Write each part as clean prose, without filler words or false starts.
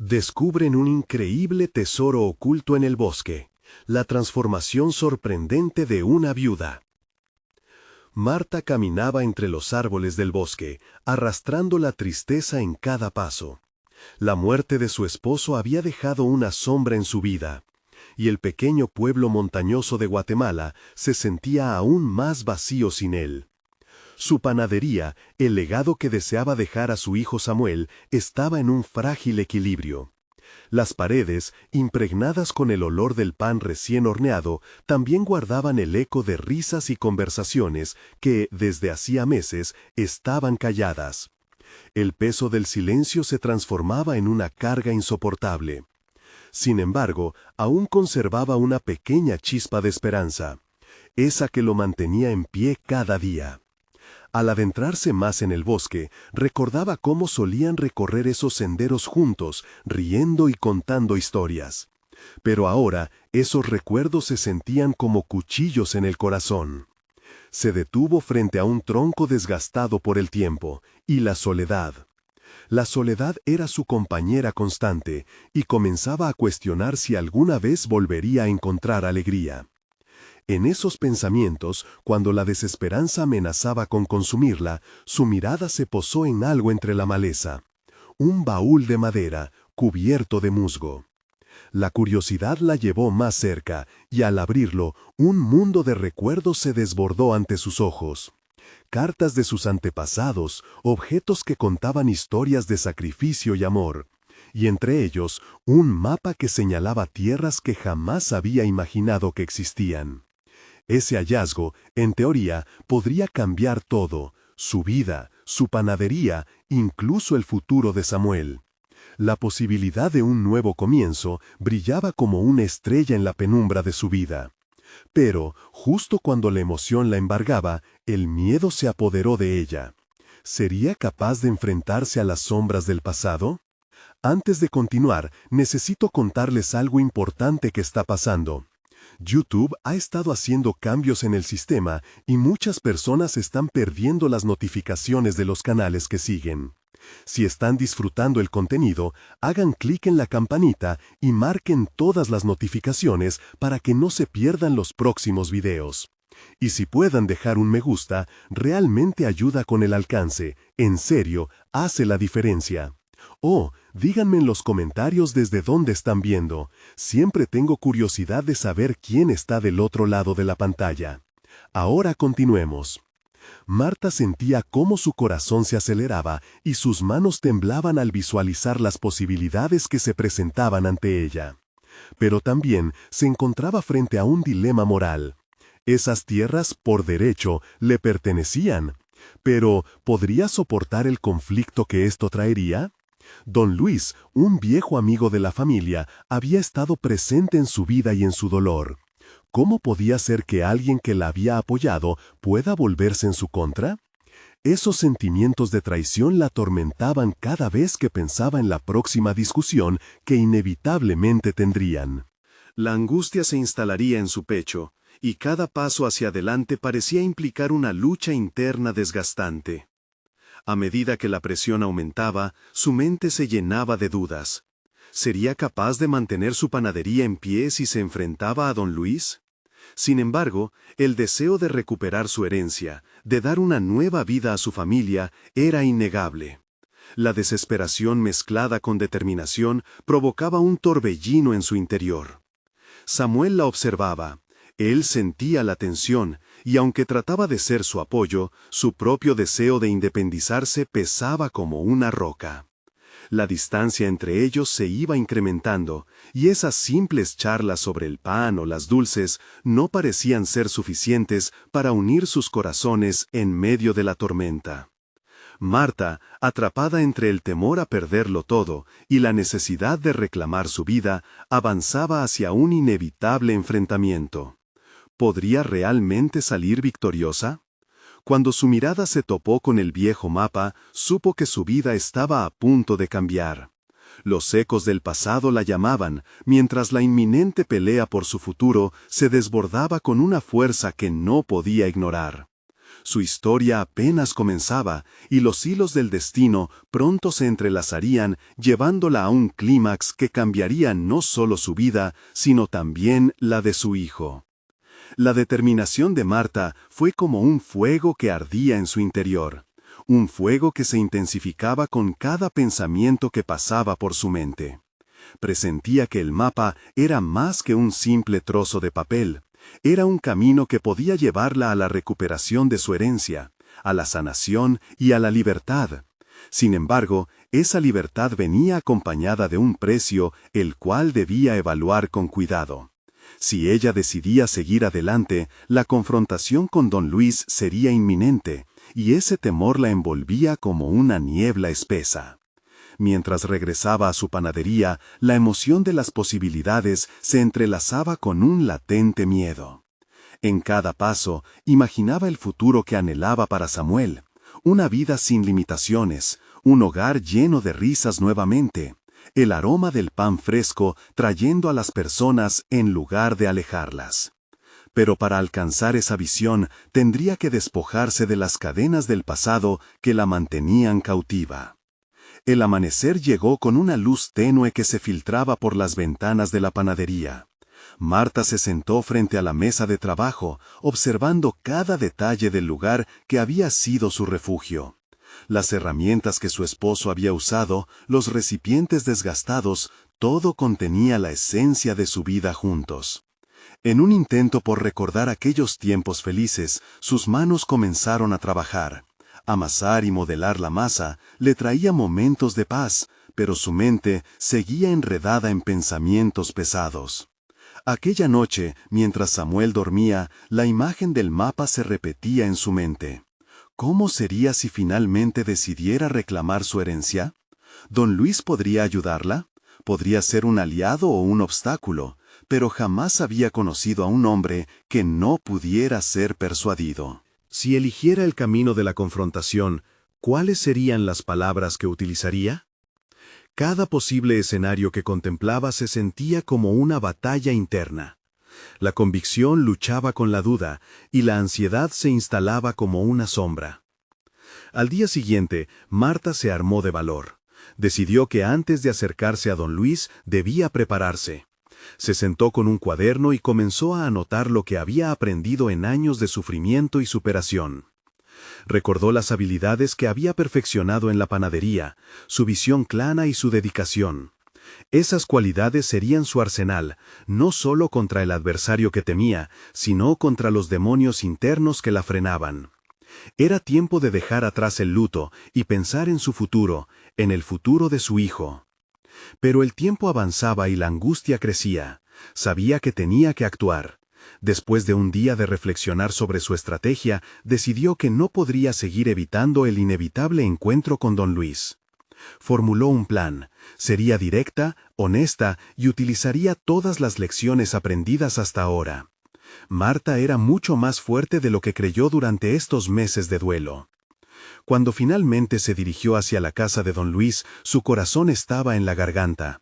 Descubren un increíble tesoro oculto en el bosque, la transformación sorprendente de una viuda. Marta caminaba entre los árboles del bosque, arrastrando la tristeza en cada paso. La muerte de su esposo había dejado una sombra en su vida, y el pequeño pueblo montañoso de Guatemala se sentía aún más vacío sin él. Su panadería, el legado que deseaba dejar a su hijo Samuel, estaba en un frágil equilibrio. Las paredes, impregnadas con el olor del pan recién horneado, también guardaban el eco de risas y conversaciones que, desde hacía meses, estaban calladas. El peso del silencio se transformaba en una carga insoportable. Sin embargo, aún conservaba una pequeña chispa de esperanza, esa que lo mantenía en pie cada día. Al adentrarse más en el bosque, recordaba cómo solían recorrer esos senderos juntos, riendo y contando historias. Pero ahora, esos recuerdos se sentían como cuchillos en el corazón. Se detuvo frente a un tronco desgastado por el tiempo, y la soledad. La soledad era su compañera constante, y comenzaba a cuestionar si alguna vez volvería a encontrar alegría. En esos pensamientos, cuando la desesperanza amenazaba con consumirla, su mirada se posó en algo entre la maleza. Un baúl de madera, cubierto de musgo. La curiosidad la llevó más cerca, y al abrirlo, un mundo de recuerdos se desbordó ante sus ojos. Cartas de sus antepasados, objetos que contaban historias de sacrificio y amor. Y entre ellos, un mapa que señalaba tierras que jamás había imaginado que existían. Ese hallazgo, en teoría, podría cambiar todo, su vida, su panadería, incluso el futuro de Samuel. La posibilidad de un nuevo comienzo brillaba como una estrella en la penumbra de su vida. Pero, justo cuando la emoción la embargaba, el miedo se apoderó de ella. ¿Sería capaz de enfrentarse a las sombras del pasado? Antes de continuar, necesito contarles algo importante que está pasando. YouTube ha estado haciendo cambios en el sistema y muchas personas están perdiendo las notificaciones de los canales que siguen. Si están disfrutando el contenido, hagan clic en la campanita y marquen todas las notificaciones para que no se pierdan los próximos videos. Y si puedan dejar un me gusta, realmente ayuda con el alcance. En serio, hace la diferencia. Oh, díganme en los comentarios desde dónde están viendo. Siempre tengo curiosidad de saber quién está del otro lado de la pantalla. Ahora continuemos. Marta sentía cómo su corazón se aceleraba y sus manos temblaban al visualizar las posibilidades que se presentaban ante ella. Pero también se encontraba frente a un dilema moral. Esas tierras, por derecho, le pertenecían. Pero, ¿podría soportar el conflicto que esto traería? Don Luis, un viejo amigo de la familia, había estado presente en su vida y en su dolor. ¿Cómo podía ser que alguien que la había apoyado pueda volverse en su contra? Esos sentimientos de traición la atormentaban cada vez que pensaba en la próxima discusión que inevitablemente tendrían. La angustia se instalaría en su pecho, y cada paso hacia adelante parecía implicar una lucha interna desgastante. A medida que la presión aumentaba, su mente se llenaba de dudas. ¿Sería capaz de mantener su panadería en pie si se enfrentaba a don Luis? Sin embargo, el deseo de recuperar su herencia, de dar una nueva vida a su familia, era innegable. La desesperación mezclada con determinación provocaba un torbellino en su interior. Samuel la observaba. Él sentía la tensión, y aunque trataba de ser su apoyo, su propio deseo de independizarse pesaba como una roca. La distancia entre ellos se iba incrementando, y esas simples charlas sobre el pan o las dulces no parecían ser suficientes para unir sus corazones en medio de la tormenta. Marta, atrapada entre el temor a perderlo todo y la necesidad de reclamar su vida, avanzaba hacia un inevitable enfrentamiento. ¿Podría realmente salir victoriosa? Cuando su mirada se topó con el viejo mapa, supo que su vida estaba a punto de cambiar. Los ecos del pasado la llamaban, mientras la inminente pelea por su futuro se desbordaba con una fuerza que no podía ignorar. Su historia apenas comenzaba, y los hilos del destino pronto se entrelazarían, llevándola a un clímax que cambiaría no solo su vida, sino también la de su hijo. La determinación de Marta fue como un fuego que ardía en su interior, un fuego que se intensificaba con cada pensamiento que pasaba por su mente. Presentía que el mapa era más que un simple trozo de papel, era un camino que podía llevarla a la recuperación de su herencia, a la sanación y a la libertad. Sin embargo, esa libertad venía acompañada de un precio el cual debía evaluar con cuidado. Si ella decidía seguir adelante, la confrontación con don Luis sería inminente, y ese temor la envolvía como una niebla espesa. Mientras regresaba a su panadería, la emoción de las posibilidades se entrelazaba con un latente miedo. En cada paso, imaginaba el futuro que anhelaba para Samuel, una vida sin limitaciones, un hogar lleno de risas nuevamente, el aroma del pan fresco trayendo a las personas en lugar de alejarlas. Pero para alcanzar esa visión tendría que despojarse de las cadenas del pasado que la mantenían cautiva. El amanecer llegó con una luz tenue que se filtraba por las ventanas de la panadería. Marta se sentó frente a la mesa de trabajo, observando cada detalle del lugar que había sido su refugio. Las herramientas que su esposo había usado, los recipientes desgastados, todo contenía la esencia de su vida juntos. En un intento por recordar aquellos tiempos felices, sus manos comenzaron a trabajar. Amasar y modelar la masa le traía momentos de paz, pero su mente seguía enredada en pensamientos pesados. Aquella noche, mientras Samuel dormía, la imagen del mapa se repetía en su mente. ¿Cómo sería si finalmente decidiera reclamar su herencia? ¿Don Luis podría ayudarla? Podría ser un aliado o un obstáculo, pero jamás había conocido a un hombre que no pudiera ser persuadido. Si eligiera el camino de la confrontación, ¿cuáles serían las palabras que utilizaría? Cada posible escenario que contemplaba se sentía como una batalla interna. La convicción luchaba con la duda, y la ansiedad se instalaba como una sombra. Al día siguiente, Marta se armó de valor. Decidió que antes de acercarse a don Luis debía prepararse. Se sentó con un cuaderno y comenzó a anotar lo que había aprendido en años de sufrimiento y superación. Recordó las habilidades que había perfeccionado en la panadería, su visión clara y su dedicación. Esas cualidades serían su arsenal, no solo contra el adversario que temía, sino contra los demonios internos que la frenaban. Era tiempo de dejar atrás el luto y pensar en su futuro, en el futuro de su hijo. Pero el tiempo avanzaba y la angustia crecía. Sabía que tenía que actuar. Después de un día de reflexionar sobre su estrategia, decidió que no podría seguir evitando el inevitable encuentro con don Luis. Formuló un plan. Sería directa, honesta y utilizaría todas las lecciones aprendidas hasta ahora. Marta era mucho más fuerte de lo que creyó durante estos meses de duelo. Cuando finalmente se dirigió hacia la casa de don Luis, su corazón estaba en la garganta.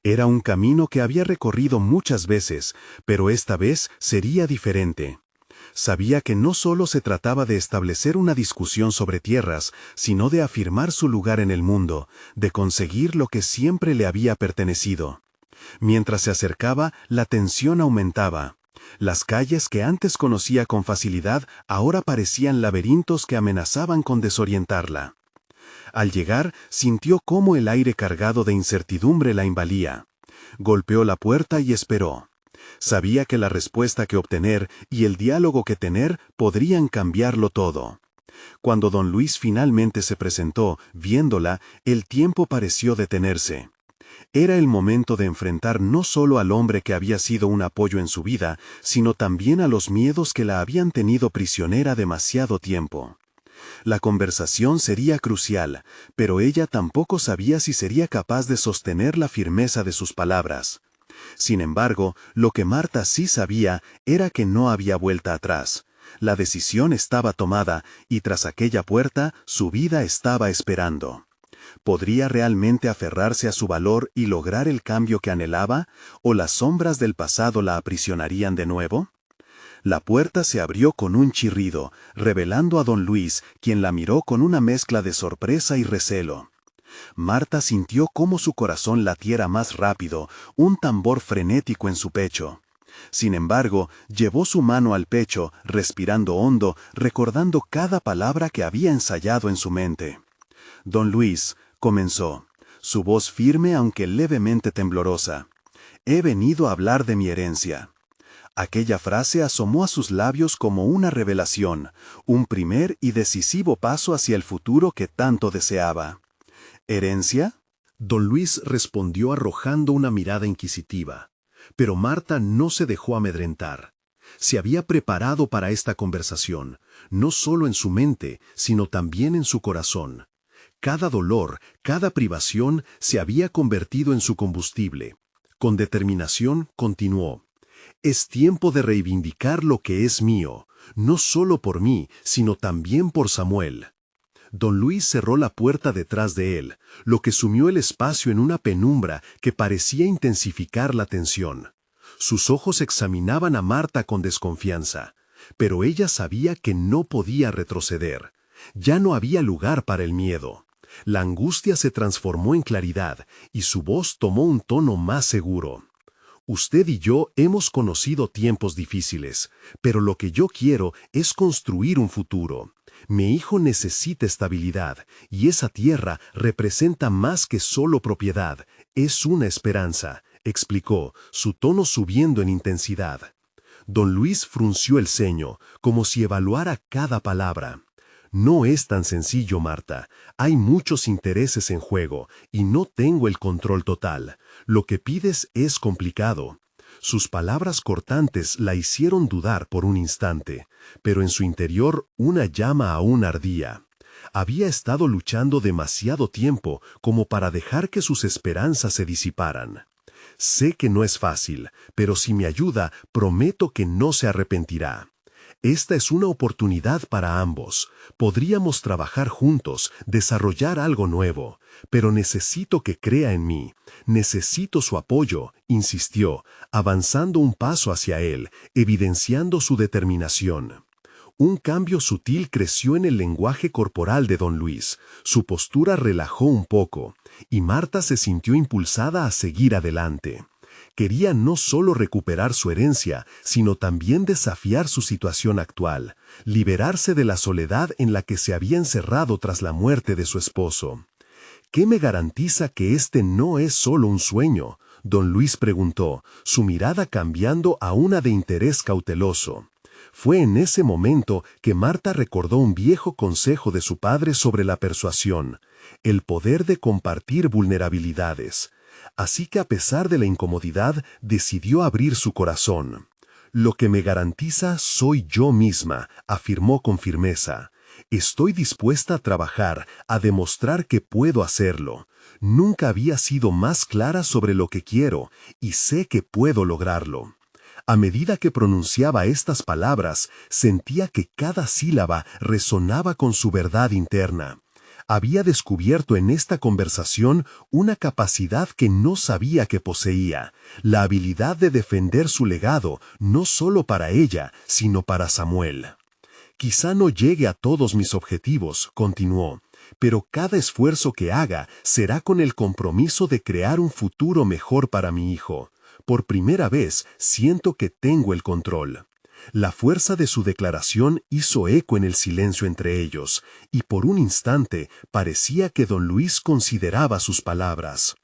Era un camino que había recorrido muchas veces, pero esta vez sería diferente. Sabía que no solo se trataba de establecer una discusión sobre tierras, sino de afirmar su lugar en el mundo, de conseguir lo que siempre le había pertenecido. Mientras se acercaba, la tensión aumentaba. Las calles que antes conocía con facilidad ahora parecían laberintos que amenazaban con desorientarla. Al llegar, sintió cómo el aire cargado de incertidumbre la invadía. Golpeó la puerta y esperó. Sabía que la respuesta que obtener y el diálogo que tener podrían cambiarlo todo. Cuando don Luis finalmente se presentó, viéndola, el tiempo pareció detenerse. Era el momento de enfrentar no solo al hombre que había sido un apoyo en su vida, sino también a los miedos que la habían tenido prisionera demasiado tiempo. La conversación sería crucial, pero ella tampoco sabía si sería capaz de sostener la firmeza de sus palabras. Sin embargo, lo que Marta sí sabía era que no había vuelta atrás. La decisión estaba tomada, y tras aquella puerta, su vida estaba esperando. ¿Podría realmente aferrarse a su valor y lograr el cambio que anhelaba, o las sombras del pasado la aprisionarían de nuevo? La puerta se abrió con un chirrido, revelando a don Luis, quien la miró con una mezcla de sorpresa y recelo. Marta sintió cómo su corazón latiera más rápido, un tambor frenético en su pecho. Sin embargo, llevó su mano al pecho, respirando hondo, recordando cada palabra que había ensayado en su mente. Don Luis, comenzó, su voz firme aunque levemente temblorosa. He venido a hablar de mi herencia. Aquella frase asomó a sus labios como una revelación, un primer y decisivo paso hacia el futuro que tanto deseaba. ¿Herencia? Don Luis respondió arrojando una mirada inquisitiva. Pero Marta no se dejó amedrentar. Se había preparado para esta conversación, no solo en su mente, sino también en su corazón. Cada dolor, cada privación se había convertido en su combustible. Con determinación continuó. Es tiempo de reivindicar lo que es mío, no solo por mí, sino también por Samuel. Don Luis cerró la puerta detrás de él, lo que sumió el espacio en una penumbra que parecía intensificar la tensión. Sus ojos examinaban a Marta con desconfianza, pero ella sabía que no podía retroceder. Ya no había lugar para el miedo. La angustia se transformó en claridad y su voz tomó un tono más seguro. Usted y yo hemos conocido tiempos difíciles, pero lo que yo quiero es construir un futuro. Mi hijo necesita estabilidad, y esa tierra representa más que solo propiedad, es una esperanza, explicó, su tono subiendo en intensidad. Don Luis frunció el ceño, como si evaluara cada palabra. No es tan sencillo, Marta. Hay muchos intereses en juego, y no tengo el control total. Lo que pides es complicado. Sus palabras cortantes la hicieron dudar por un instante, pero en su interior una llama aún ardía. Había estado luchando demasiado tiempo como para dejar que sus esperanzas se disiparan. Sé que no es fácil, pero si me ayuda, prometo que no se arrepentirá. Esta es una oportunidad para ambos. Podríamos trabajar juntos, desarrollar algo nuevo, pero necesito que crea en mí. Necesito su apoyo, insistió, avanzando un paso hacia él, evidenciando su determinación. Un cambio sutil creció en el lenguaje corporal de don Luis. Su postura relajó un poco, y Marta se sintió impulsada a seguir adelante. Quería no solo recuperar su herencia, sino también desafiar su situación actual, liberarse de la soledad en la que se había encerrado tras la muerte de su esposo. ¿Qué me garantiza que este no es solo un sueño?, don Luis preguntó, su mirada cambiando a una de interés cauteloso. Fue en ese momento que Marta recordó un viejo consejo de su padre sobre la persuasión, el poder de compartir vulnerabilidades. Así que a pesar de la incomodidad, decidió abrir su corazón. Lo que me garantiza soy yo misma, afirmó con firmeza. Estoy dispuesta a trabajar, a demostrar que puedo hacerlo. Nunca había sido más clara sobre lo que quiero, y sé que puedo lograrlo. A medida que pronunciaba estas palabras, sentía que cada sílaba resonaba con su verdad interna. Había descubierto en esta conversación una capacidad que no sabía que poseía, la habilidad de defender su legado, no solo para ella, sino para Samuel. Quizá no llegue a todos mis objetivos, continuó, pero cada esfuerzo que haga será con el compromiso de crear un futuro mejor para mi hijo. Por primera vez siento que tengo el control. La fuerza de su declaración hizo eco en el silencio entre ellos, y por un instante parecía que don Luis consideraba sus palabras.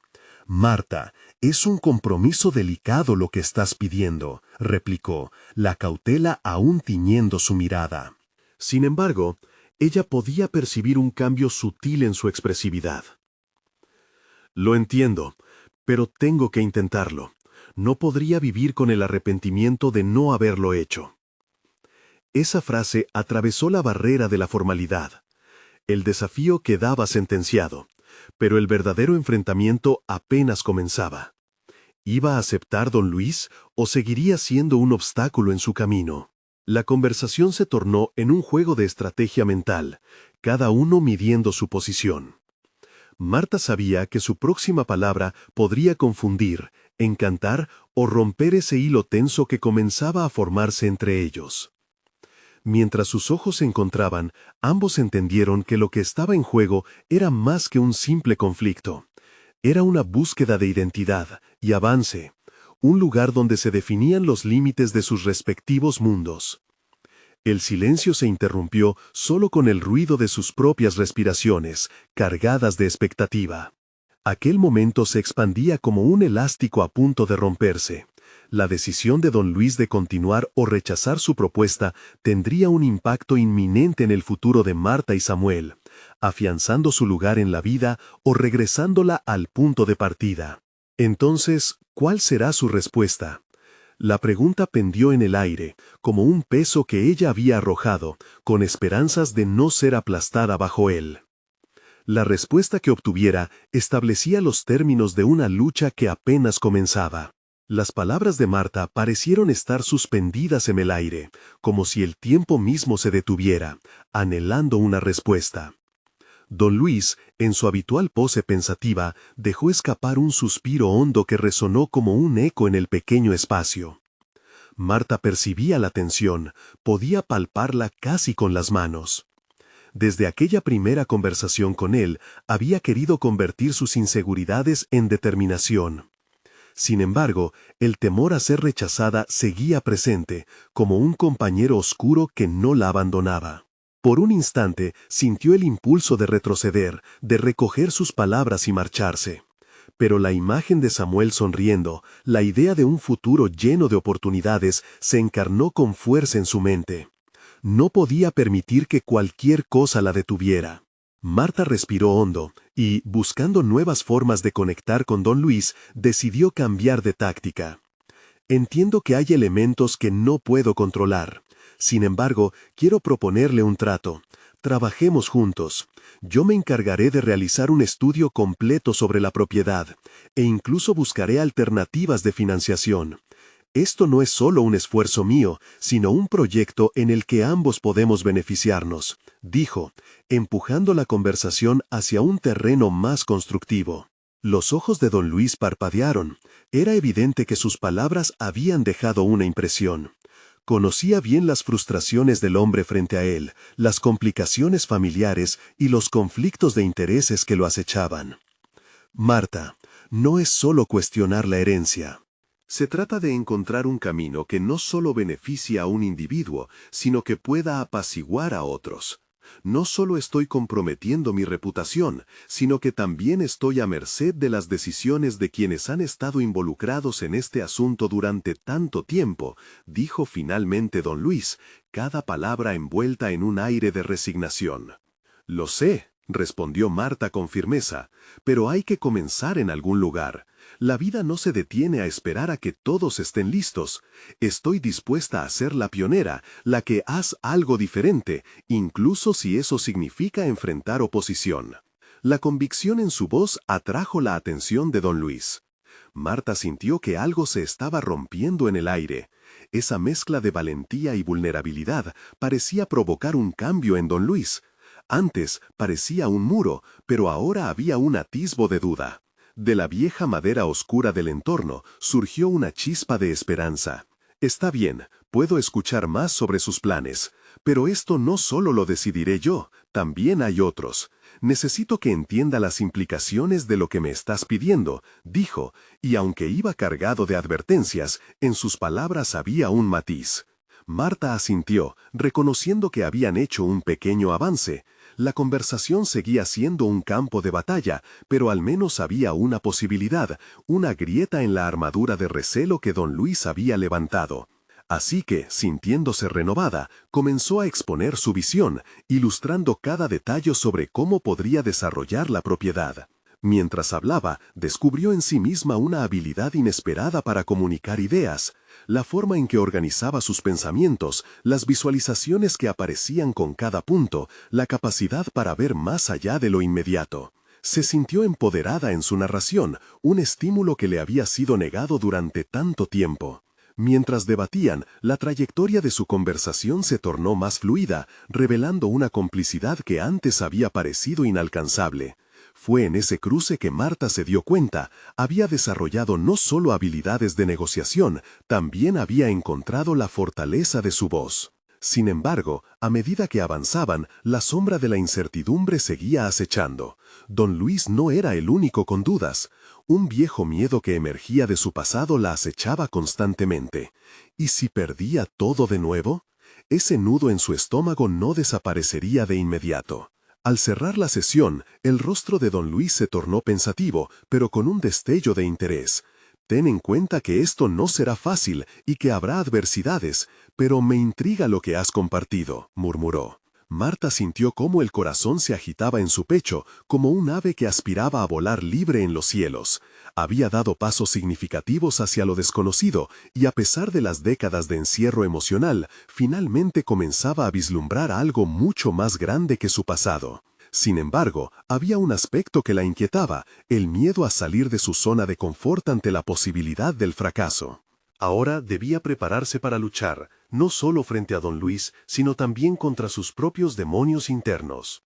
Marta, es un compromiso delicado lo que estás pidiendo, replicó, la cautela aún tiñendo su mirada. Sin embargo, ella podía percibir un cambio sutil en su expresividad. Lo entiendo, pero tengo que intentarlo. No podría vivir con el arrepentimiento de no haberlo hecho. Esa frase atravesó la barrera de la formalidad. El desafío quedaba sentenciado, pero el verdadero enfrentamiento apenas comenzaba. ¿Iba a aceptar don Luis o seguiría siendo un obstáculo en su camino? La conversación se tornó en un juego de estrategia mental, cada uno midiendo su posición. Marta sabía que su próxima palabra podría confundir, encantar o romper ese hilo tenso que comenzaba a formarse entre ellos. Mientras sus ojos se encontraban, ambos entendieron que lo que estaba en juego era más que un simple conflicto. Era una búsqueda de identidad y avance, un lugar donde se definían los límites de sus respectivos mundos. El silencio se interrumpió solo con el ruido de sus propias respiraciones, cargadas de expectativa. Aquel momento se expandía como un elástico a punto de romperse. La decisión de don Luis de continuar o rechazar su propuesta tendría un impacto inminente en el futuro de Marta y Samuel, afianzando su lugar en la vida o regresándola al punto de partida. Entonces, ¿cuál será su respuesta? La pregunta pendió en el aire, como un peso que ella había arrojado, con esperanzas de no ser aplastada bajo él. La respuesta que obtuviera establecía los términos de una lucha que apenas comenzaba. Las palabras de Marta parecieron estar suspendidas en el aire, como si el tiempo mismo se detuviera, anhelando una respuesta. Don Luis, en su habitual pose pensativa, dejó escapar un suspiro hondo que resonó como un eco en el pequeño espacio. Marta percibía la tensión, podía palparla casi con las manos. Desde aquella primera conversación con él, había querido convertir sus inseguridades en determinación. Sin embargo, el temor a ser rechazada seguía presente, como un compañero oscuro que no la abandonaba. Por un instante sintió el impulso de retroceder, de recoger sus palabras y marcharse. Pero la imagen de Samuel sonriendo, la idea de un futuro lleno de oportunidades, se encarnó con fuerza en su mente. No podía permitir que cualquier cosa la detuviera. Marta respiró hondo y, buscando nuevas formas de conectar con don Luis, decidió cambiar de táctica. Entiendo que hay elementos que no puedo controlar. Sin embargo, quiero proponerle un trato. Trabajemos juntos. Yo me encargaré de realizar un estudio completo sobre la propiedad, e incluso buscaré alternativas de financiación. Esto no es solo un esfuerzo mío, sino un proyecto en el que ambos podemos beneficiarnos, dijo, empujando la conversación hacia un terreno más constructivo. Los ojos de don Luis parpadearon. Era evidente que sus palabras habían dejado una impresión. Conocía bien las frustraciones del hombre frente a él, las complicaciones familiares y los conflictos de intereses que lo acechaban. Marta, no es solo cuestionar la herencia. Se trata de encontrar un camino que no solo beneficie a un individuo, sino que pueda apaciguar a otros. No solo estoy comprometiendo mi reputación, sino que también estoy a merced de las decisiones de quienes han estado involucrados en este asunto durante tanto tiempo, dijo finalmente don Luis, cada palabra envuelta en un aire de resignación. Lo sé, respondió Marta con firmeza, pero hay que comenzar en algún lugar. La vida no se detiene a esperar a que todos estén listos. Estoy dispuesta a ser la pionera, la que haz algo diferente, incluso si eso significa enfrentar oposición. La convicción en su voz atrajo la atención de don Luis. Marta sintió que algo se estaba rompiendo en el aire. Esa mezcla de valentía y vulnerabilidad parecía provocar un cambio en don Luis. Antes parecía un muro, pero ahora había un atisbo de duda. De la vieja madera oscura del entorno surgió una chispa de esperanza. Está bien, puedo escuchar más sobre sus planes, pero esto no solo lo decidiré yo, también hay otros. Necesito que entienda las implicaciones de lo que me estás pidiendo, dijo, y aunque iba cargado de advertencias, en sus palabras había un matiz. Marta asintió, reconociendo que habían hecho un pequeño avance. La conversación seguía siendo un campo de batalla, pero al menos había una posibilidad, una grieta en la armadura de recelo que don Luis había levantado. Así que, sintiéndose renovada, comenzó a exponer su visión, ilustrando cada detalle sobre cómo podría desarrollar la propiedad. Mientras hablaba, descubrió en sí misma una habilidad inesperada para comunicar ideas. La forma en que organizaba sus pensamientos, las visualizaciones que aparecían con cada punto, la capacidad para ver más allá de lo inmediato. Se sintió empoderada en su narración, un estímulo que le había sido negado durante tanto tiempo. Mientras debatían, la trayectoria de su conversación se tornó más fluida, revelando una complicidad que antes había parecido inalcanzable. Fue en ese cruce que Marta se dio cuenta, había desarrollado no solo habilidades de negociación, también había encontrado la fortaleza de su voz. Sin embargo, a medida que avanzaban, la sombra de la incertidumbre seguía acechando. Don Luis no era el único con dudas. Un viejo miedo que emergía de su pasado la acechaba constantemente. ¿Y si perdía todo de nuevo? Ese nudo en su estómago no desaparecería de inmediato. Al cerrar la sesión, el rostro de don Luis se tornó pensativo, pero con un destello de interés. Ten en cuenta que esto no será fácil y que habrá adversidades, pero me intriga lo que has compartido, murmuró. Marta sintió cómo el corazón se agitaba en su pecho, como un ave que aspiraba a volar libre en los cielos. Había dado pasos significativos hacia lo desconocido, y a pesar de las décadas de encierro emocional, finalmente comenzaba a vislumbrar algo mucho más grande que su pasado. Sin embargo, había un aspecto que la inquietaba, el miedo a salir de su zona de confort ante la posibilidad del fracaso. Ahora debía prepararse para luchar, no solo frente a don Luis, sino también contra sus propios demonios internos.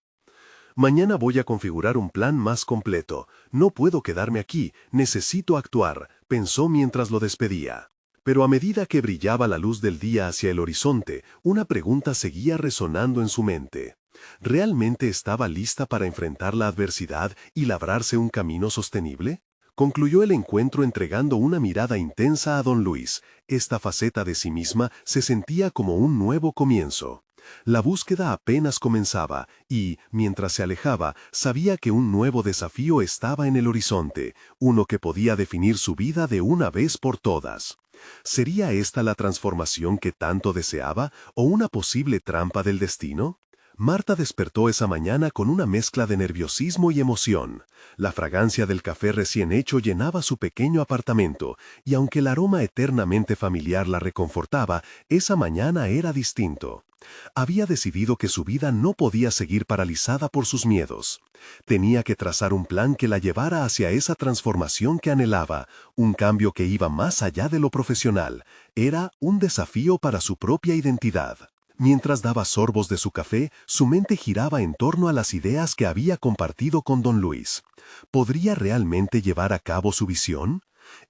Mañana voy a configurar un plan más completo. No puedo quedarme aquí, necesito actuar, pensó mientras lo despedía. Pero a medida que brillaba la luz del día hacia el horizonte, una pregunta seguía resonando en su mente. ¿Realmente estaba lista para enfrentar la adversidad y labrarse un camino sostenible? Concluyó el encuentro entregando una mirada intensa a don Luis. Esta faceta de sí misma se sentía como un nuevo comienzo. La búsqueda apenas comenzaba y, mientras se alejaba, sabía que un nuevo desafío estaba en el horizonte, uno que podía definir su vida de una vez por todas. ¿Sería esta la transformación que tanto deseaba o una posible trampa del destino? Marta despertó esa mañana con una mezcla de nerviosismo y emoción. La fragancia del café recién hecho llenaba su pequeño apartamento, y aunque el aroma eternamente familiar la reconfortaba, esa mañana era distinto. Había decidido que su vida no podía seguir paralizada por sus miedos. Tenía que trazar un plan que la llevara hacia esa transformación que anhelaba, un cambio que iba más allá de lo profesional. Era un desafío para su propia identidad. Mientras daba sorbos de su café, su mente giraba en torno a las ideas que había compartido con don Luis. ¿Podría realmente llevar a cabo su visión?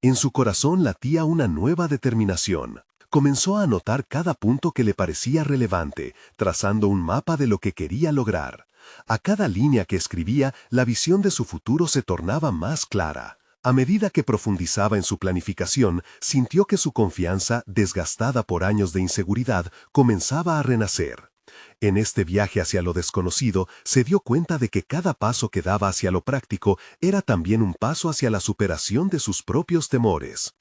En su corazón latía una nueva determinación. Comenzó a anotar cada punto que le parecía relevante, trazando un mapa de lo que quería lograr. A cada línea que escribía, la visión de su futuro se tornaba más clara. A medida que profundizaba en su planificación, sintió que su confianza, desgastada por años de inseguridad, comenzaba a renacer. En este viaje hacia lo desconocido, se dio cuenta de que cada paso que daba hacia lo práctico era también un paso hacia la superación de sus propios temores.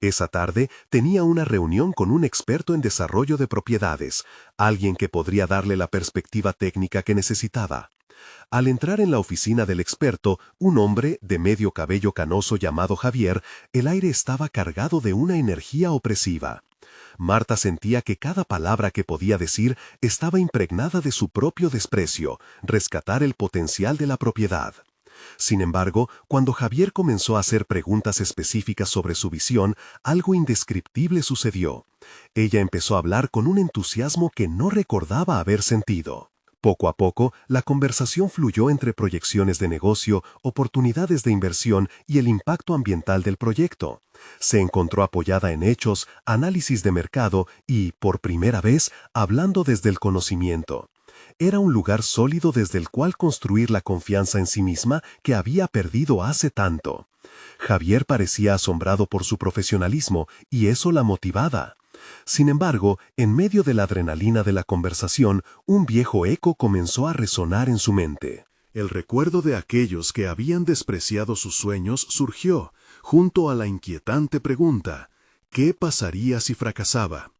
Esa tarde tenía una reunión con un experto en desarrollo de propiedades, alguien que podría darle la perspectiva técnica que necesitaba. Al entrar en la oficina del experto, un hombre de medio cabello canoso llamado Javier, el aire estaba cargado de una energía opresiva. Marta sentía que cada palabra que podía decir estaba impregnada de su propio desprecio, rescatar el potencial de la propiedad. Sin embargo, cuando Javier comenzó a hacer preguntas específicas sobre su visión, algo indescriptible sucedió. Ella empezó a hablar con un entusiasmo que no recordaba haber sentido. Poco a poco, la conversación fluyó entre proyecciones de negocio, oportunidades de inversión y el impacto ambiental del proyecto. Se encontró apoyada en hechos, análisis de mercado y, por primera vez, hablando desde el conocimiento. Era un lugar sólido desde el cual construir la confianza en sí misma que había perdido hace tanto. Javier parecía asombrado por su profesionalismo y eso la motivaba. Sin embargo, en medio de la adrenalina de la conversación, un viejo eco comenzó a resonar en su mente. El recuerdo de aquellos que habían despreciado sus sueños surgió, junto a la inquietante pregunta, ¿qué pasaría si fracasaba?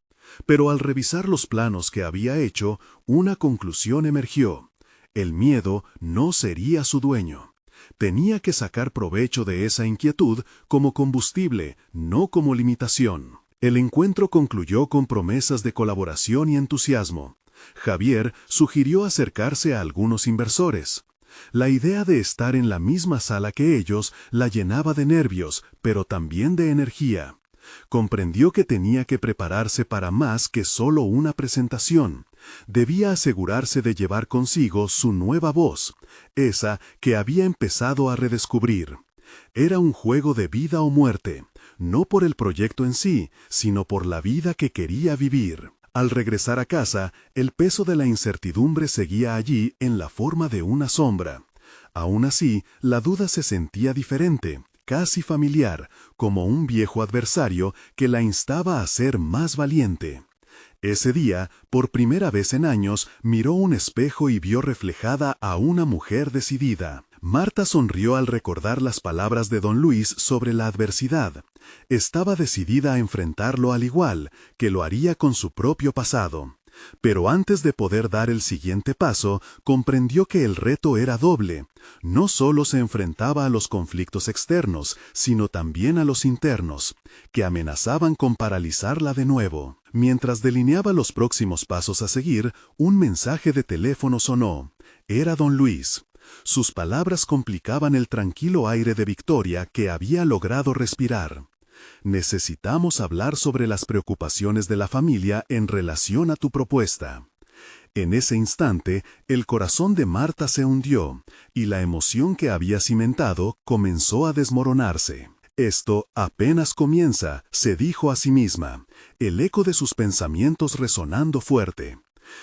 Pero al revisar los planos que había hecho, una conclusión emergió. El miedo no sería su dueño. Tenía que sacar provecho de esa inquietud como combustible, no como limitación. El encuentro concluyó con promesas de colaboración y entusiasmo. Javier sugirió acercarse a algunos inversores. La idea de estar en la misma sala que ellos la llenaba de nervios, pero también de energía. Comprendió que tenía que prepararse para más que solo una presentación. Debía asegurarse de llevar consigo su nueva voz, esa que había empezado a redescubrir. Era un juego de vida o muerte, no por el proyecto en sí, sino por la vida que quería vivir. Al regresar a casa, el peso de la incertidumbre seguía allí en la forma de una sombra. Aún así, la duda se sentía diferente, casi familiar, como un viejo adversario que la instaba a ser más valiente. Ese día, por primera vez en años, miró un espejo y vio reflejada a una mujer decidida. Marta sonrió al recordar las palabras de don Luis sobre la adversidad. Estaba decidida a enfrentarlo al igual que lo haría con su propio pasado. Pero antes de poder dar el siguiente paso, comprendió que el reto era doble. No solo se enfrentaba a los conflictos externos, sino también a los internos, que amenazaban con paralizarla de nuevo. Mientras delineaba los próximos pasos a seguir, un mensaje de teléfono sonó. Era don Luis. Sus palabras complicaban el tranquilo aire de victoria que había logrado respirar. Necesitamos hablar sobre las preocupaciones de la familia en relación a tu propuesta. En ese instante, el corazón de Marta se hundió, y la emoción que había cimentado comenzó a desmoronarse. Esto apenas comienza, se dijo a sí misma, el eco de sus pensamientos resonando fuerte.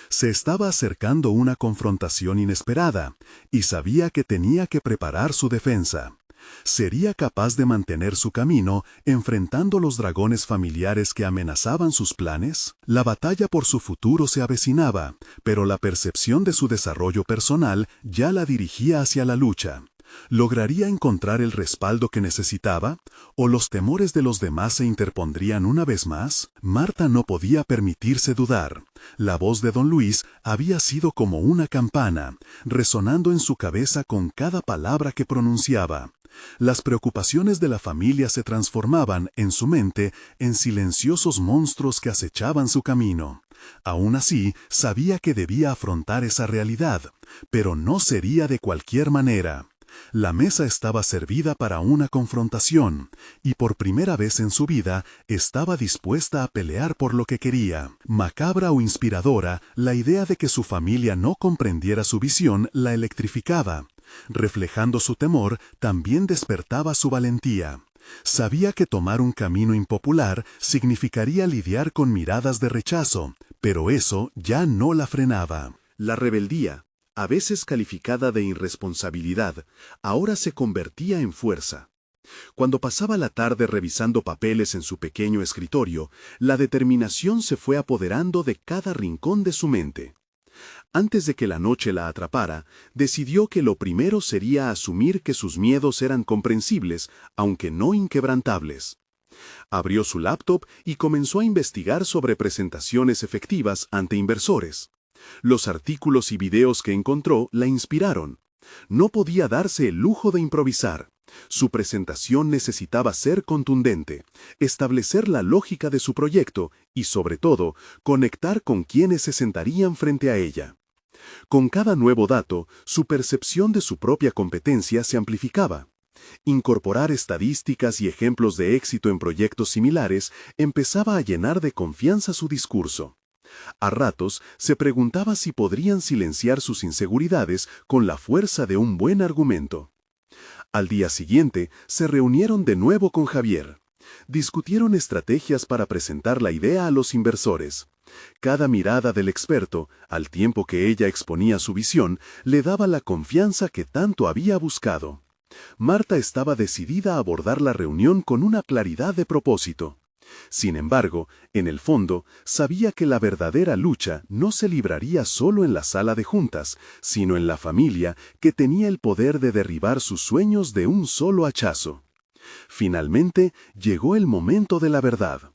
Se estaba acercando una confrontación inesperada, y sabía que tenía que preparar su defensa. ¿Sería capaz de mantener su camino enfrentando los dragones familiares que amenazaban sus planes? La batalla por su futuro se avecinaba, pero la percepción de su desarrollo personal ya la dirigía hacia la lucha. ¿Lograría encontrar el respaldo que necesitaba? ¿O los temores de los demás se interpondrían una vez más? Marta no podía permitirse dudar. La voz de don Luis había sido como una campana, resonando en su cabeza con cada palabra que pronunciaba. Las preocupaciones de la familia se transformaban, en su mente, en silenciosos monstruos que acechaban su camino. Aún así, sabía que debía afrontar esa realidad, pero no sería de cualquier manera. La mesa estaba servida para una confrontación, y por primera vez en su vida estaba dispuesta a pelear por lo que quería. Macabra o inspiradora, la idea de que su familia no comprendiera su visión la electrificaba. Reflejando su temor, también despertaba su valentía. Sabía que tomar un camino impopular significaría lidiar con miradas de rechazo, pero eso ya no la frenaba. La rebeldía, a veces calificada de irresponsabilidad, ahora se convertía en fuerza. Cuando pasaba la tarde revisando papeles en su pequeño escritorio, la determinación se fue apoderando de cada rincón de su mente. Antes de que la noche la atrapara, decidió que lo primero sería asumir que sus miedos eran comprensibles, aunque no inquebrantables. Abrió su laptop y comenzó a investigar sobre presentaciones efectivas ante inversores. Los artículos y videos que encontró la inspiraron. No podía darse el lujo de improvisar. Su presentación necesitaba ser contundente, establecer la lógica de su proyecto y, sobre todo, conectar con quienes se sentarían frente a ella. Con cada nuevo dato, su percepción de su propia competencia se amplificaba. Incorporar estadísticas y ejemplos de éxito en proyectos similares empezaba a llenar de confianza su discurso. A ratos se preguntaba si podrían silenciar sus inseguridades con la fuerza de un buen argumento. Al día siguiente, se reunieron de nuevo con Javier. Discutieron estrategias para presentar la idea a los inversores. Cada mirada del experto, al tiempo que ella exponía su visión, le daba la confianza que tanto había buscado. Marta estaba decidida a abordar la reunión con una claridad de propósito. Sin embargo, en el fondo, sabía que la verdadera lucha no se libraría solo en la sala de juntas, sino en la familia que tenía el poder de derribar sus sueños de un solo hachazo. Finalmente, llegó el momento de la verdad.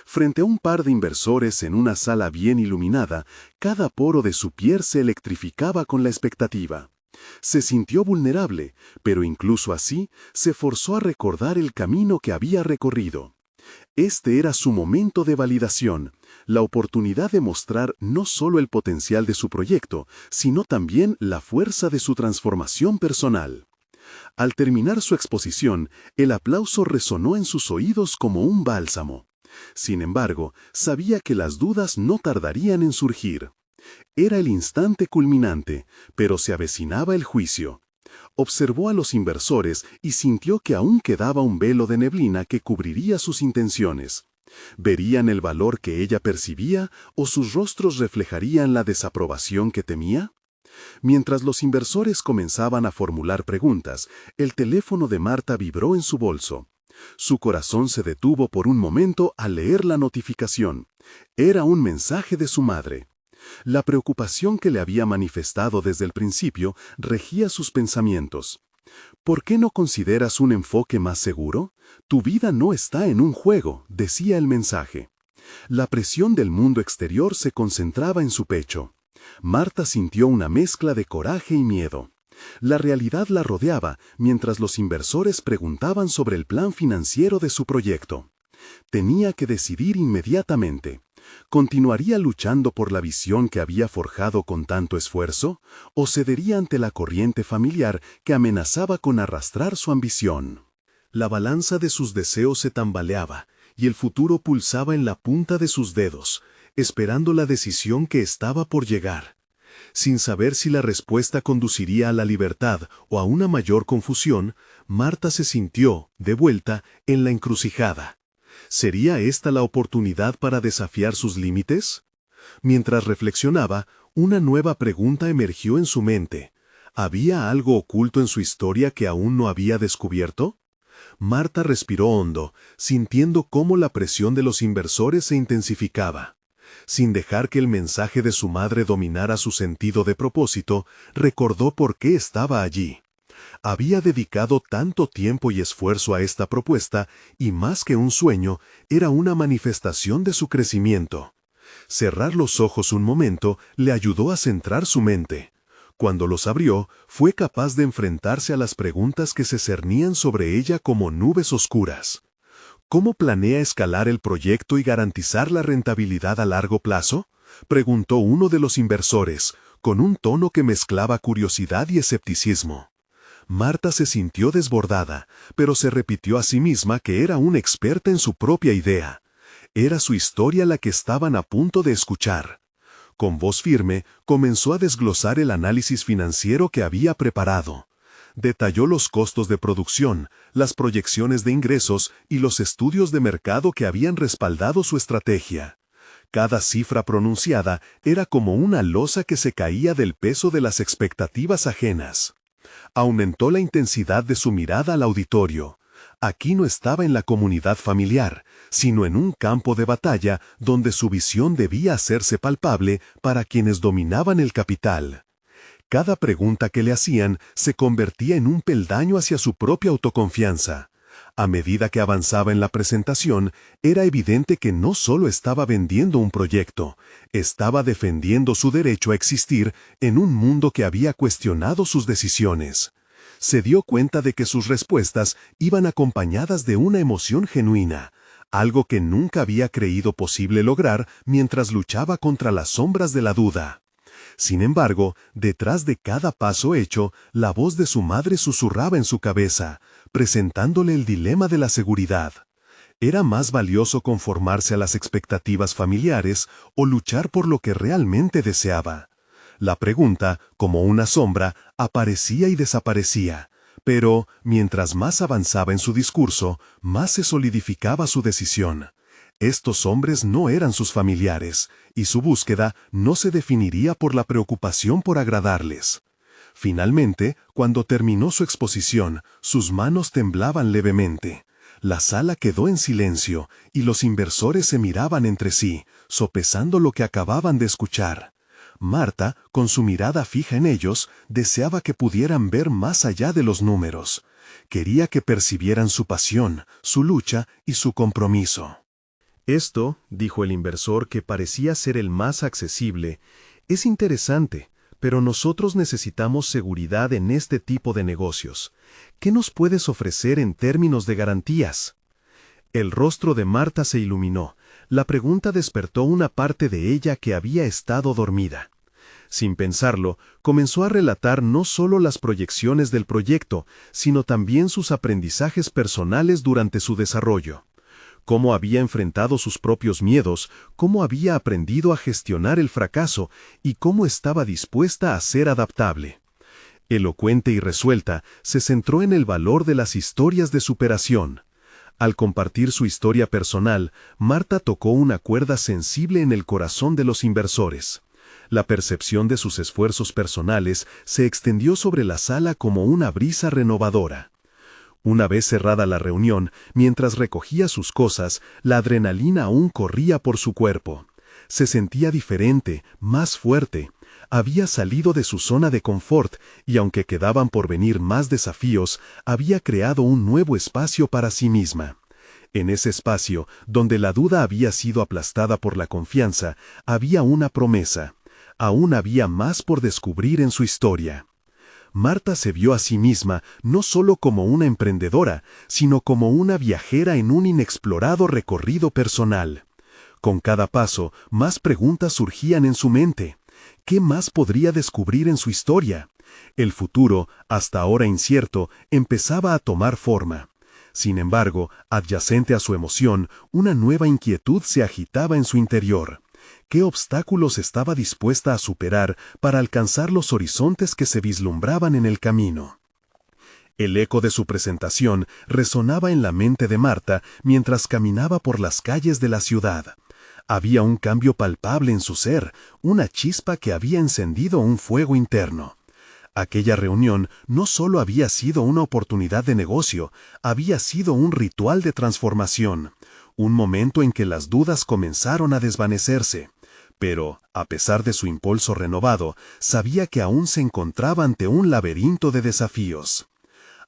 Frente a un par de inversores en una sala bien iluminada, cada poro de su piel se electrificaba con la expectativa. Se sintió vulnerable, pero incluso así, se forzó a recordar el camino que había recorrido. Este era su momento de validación, la oportunidad de mostrar no solo el potencial de su proyecto, sino también la fuerza de su transformación personal. Al terminar su exposición, el aplauso resonó en sus oídos como un bálsamo. Sin embargo, sabía que las dudas no tardarían en surgir. Era el instante culminante, pero se avecinaba el juicio. Observó a los inversores y sintió que aún quedaba un velo de neblina que cubriría sus intenciones. ¿Verían el valor que ella percibía o sus rostros reflejarían la desaprobación que temía? Mientras los inversores comenzaban a formular preguntas, el teléfono de Marta vibró en su bolso. Su corazón se detuvo por un momento al leer la notificación. Era un mensaje de su madre. La preocupación que le había manifestado desde el principio regía sus pensamientos. ¿Por qué no consideras un enfoque más seguro? Tu vida no está en un juego, decía el mensaje. La presión del mundo exterior se concentraba en su pecho. Marta sintió una mezcla de coraje y miedo. La realidad la rodeaba mientras los inversores preguntaban sobre el plan financiero de su proyecto. Tenía que decidir inmediatamente. ¿Continuaría luchando por la visión que había forjado con tanto esfuerzo? ¿O cedería ante la corriente familiar que amenazaba con arrastrar su ambición? La balanza de sus deseos se tambaleaba, y el futuro pulsaba en la punta de sus dedos, esperando la decisión que estaba por llegar. Sin saber si la respuesta conduciría a la libertad o a una mayor confusión, Marta se sintió, de vuelta, en la encrucijada. ¿Sería esta la oportunidad para desafiar sus límites? Mientras reflexionaba, una nueva pregunta emergió en su mente. ¿Había algo oculto en su historia que aún no había descubierto? Marta respiró hondo, sintiendo cómo la presión de los inversores se intensificaba. Sin dejar que el mensaje de su madre dominara su sentido de propósito, recordó por qué estaba allí. Había dedicado tanto tiempo y esfuerzo a esta propuesta, y más que un sueño, era una manifestación de su crecimiento. Cerrar los ojos un momento le ayudó a centrar su mente. Cuando los abrió, fue capaz de enfrentarse a las preguntas que se cernían sobre ella como nubes oscuras. ¿Cómo planea escalar el proyecto y garantizar la rentabilidad a largo plazo?, preguntó uno de los inversores, con un tono que mezclaba curiosidad y escepticismo. Marta se sintió desbordada, pero se repitió a sí misma que era una experta en su propia idea. Era su historia la que estaban a punto de escuchar. Con voz firme, comenzó a desglosar el análisis financiero que había preparado. Detalló los costos de producción, las proyecciones de ingresos y los estudios de mercado que habían respaldado su estrategia. Cada cifra pronunciada era como una losa que se caía del peso de las expectativas ajenas. Aumentó la intensidad de su mirada al auditorio. Aquí no estaba en la comunidad familiar, sino en un campo de batalla donde su visión debía hacerse palpable para quienes dominaban el capital. Cada pregunta que le hacían se convertía en un peldaño hacia su propia autoconfianza. A medida que avanzaba en la presentación, era evidente que no solo estaba vendiendo un proyecto, estaba defendiendo su derecho a existir en un mundo que había cuestionado sus decisiones. Se dio cuenta de que sus respuestas iban acompañadas de una emoción genuina, algo que nunca había creído posible lograr mientras luchaba contra las sombras de la duda. Sin embargo, detrás de cada paso hecho, la voz de su madre susurraba en su cabeza, presentándole el dilema de la seguridad. ¿Era más valioso conformarse a las expectativas familiares o luchar por lo que realmente deseaba? La pregunta, como una sombra, aparecía y desaparecía, pero, mientras más avanzaba en su discurso, más se solidificaba su decisión. Estos hombres no eran sus familiares, y su búsqueda no se definiría por la preocupación por agradarles. Finalmente, cuando terminó su exposición, sus manos temblaban levemente. La sala quedó en silencio, y los inversores se miraban entre sí, sopesando lo que acababan de escuchar. Marta, con su mirada fija en ellos, deseaba que pudieran ver más allá de los números. Quería que percibieran su pasión, su lucha y su compromiso. Esto, dijo el inversor que parecía ser el más accesible, es interesante, pero nosotros necesitamos seguridad en este tipo de negocios. ¿Qué nos puedes ofrecer en términos de garantías? El rostro de Marta se iluminó. La pregunta despertó una parte de ella que había estado dormida. Sin pensarlo, comenzó a relatar no solo las proyecciones del proyecto, sino también sus aprendizajes personales durante su desarrollo. cómo había enfrentado sus propios miedos, cómo había aprendido a gestionar el fracaso y cómo estaba dispuesta a ser adaptable. Elocuente y resuelta, se centró en el valor de las historias de superación. Al compartir su historia personal, Marta tocó una cuerda sensible en el corazón de los inversores. La percepción de sus esfuerzos personales se extendió sobre la sala como una brisa renovadora. Una vez cerrada la reunión, mientras recogía sus cosas, la adrenalina aún corría por su cuerpo. Se sentía diferente, más fuerte. Había salido de su zona de confort y aunque quedaban por venir más desafíos, había creado un nuevo espacio para sí misma. En ese espacio, donde la duda había sido aplastada por la confianza, había una promesa. Aún había más por descubrir en su historia. Marta se vio a sí misma no solo como una emprendedora, sino como una viajera en un inexplorado recorrido personal. Con cada paso, más preguntas surgían en su mente. ¿Qué más podría descubrir en su historia? El futuro, hasta ahora incierto, empezaba a tomar forma. Sin embargo, adyacente a su emoción, una nueva inquietud se agitaba en su interior. ¿Qué obstáculos estaba dispuesta a superar para alcanzar los horizontes que se vislumbraban en el camino? El eco de su presentación resonaba en la mente de Marta mientras caminaba por las calles de la ciudad. Había un cambio palpable en su ser, una chispa que había encendido un fuego interno. Aquella reunión no solo había sido una oportunidad de negocio, había sido un ritual de transformación, un momento en que las dudas comenzaron a desvanecerse. Pero, a pesar de su impulso renovado, sabía que aún se encontraba ante un laberinto de desafíos.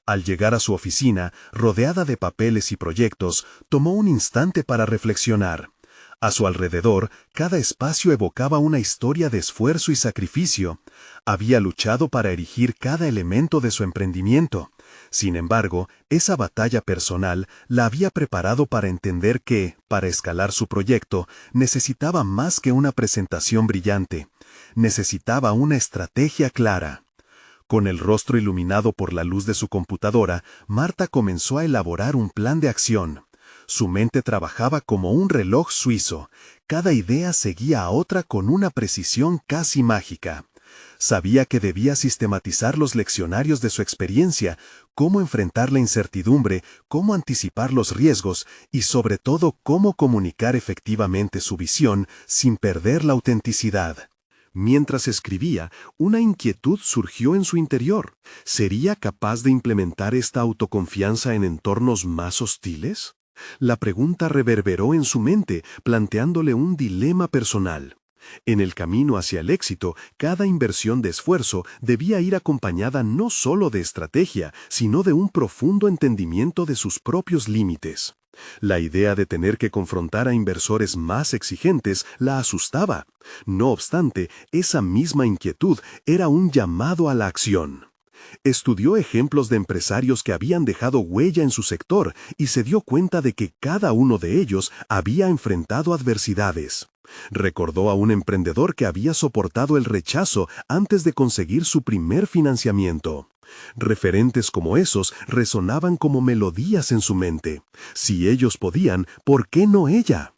Al llegar a su oficina, rodeada de papeles y proyectos, tomó un instante para reflexionar. A su alrededor, cada espacio evocaba una historia de esfuerzo y sacrificio. Había luchado para erigir cada elemento de su emprendimiento. Sin embargo, esa batalla personal la había preparado para entender que, para escalar su proyecto, necesitaba más que una presentación brillante. Necesitaba una estrategia clara. Con el rostro iluminado por la luz de su computadora, Marta comenzó a elaborar un plan de acción. Su mente trabajaba como un reloj suizo. Cada idea seguía a otra con una precisión casi mágica. Sabía que debía sistematizar los leccionarios de su experiencia, cómo enfrentar la incertidumbre, cómo anticipar los riesgos y sobre todo cómo comunicar efectivamente su visión sin perder la autenticidad. Mientras escribía, una inquietud surgió en su interior. ¿Sería capaz de implementar esta autoconfianza en entornos más hostiles? La pregunta reverberó en su mente, planteándole un dilema personal. En el camino hacia el éxito, cada inversión de esfuerzo debía ir acompañada no solo de estrategia, sino de un profundo entendimiento de sus propios límites. La idea de tener que confrontar a inversores más exigentes la asustaba. No obstante, esa misma inquietud era un llamado a la acción. Estudió ejemplos de empresarios que habían dejado huella en su sector y se dio cuenta de que cada uno de ellos había enfrentado adversidades. Recordó a un emprendedor que había soportado el rechazo antes de conseguir su primer financiamiento. Referentes como esos resonaban como melodías en su mente. Si ellos podían, ¿por qué no ella?